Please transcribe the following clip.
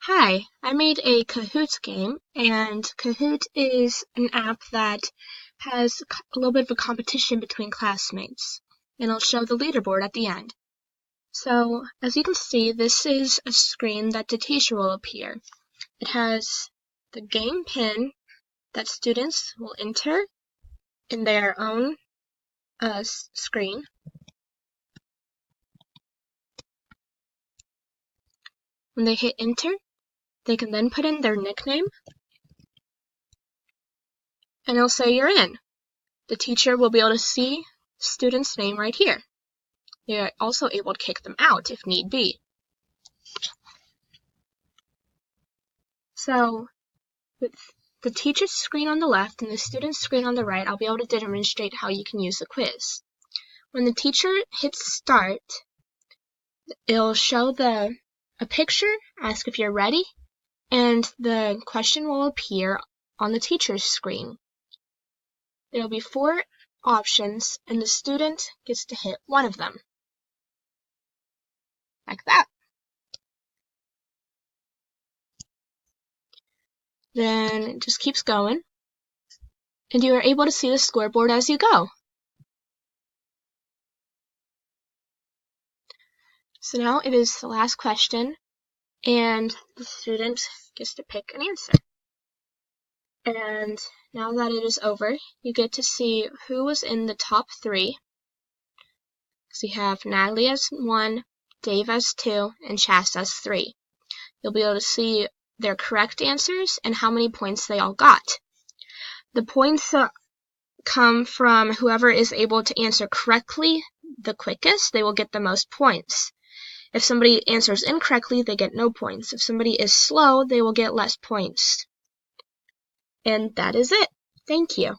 Hi, I made a Kahoot game, and Kahoot is an app that has a little bit of a competition between classmates, and it'll show the leaderboard at the end. So, as you can see, this is a screen that the teacher will appear. It has the game pin that students will enter in their own screen. When they hit enter, they can then put in their nickname, and it'll say you're in. The teacher will be able to see student's name right here. They are also able to kick them out if need be. So, with the teacher's screen on the left and the student's screen on the right, I'll be able to demonstrate how you can use the quiz. When the teacher hits start, it'll show a picture, ask if you're ready, and the question will appear on the teacher's screen. There will be 4 options, and the student gets to hit one of them. Like that. Then it just keeps going, and you are able to see the scoreboard as you go. So now it is the last question, and the student gets to pick an answer. And now that it is over, you get to see who was in the top 3. So you have Natalie as 1, Dave as 2, and Shasta as 3. You'll be able to see their correct answers and how many points they all got. The points come from whoever is able to answer correctly the quickest. They will get the most points. If somebody answers incorrectly, they get no points. If somebody is slow, they will get less points. And that is it. Thank you.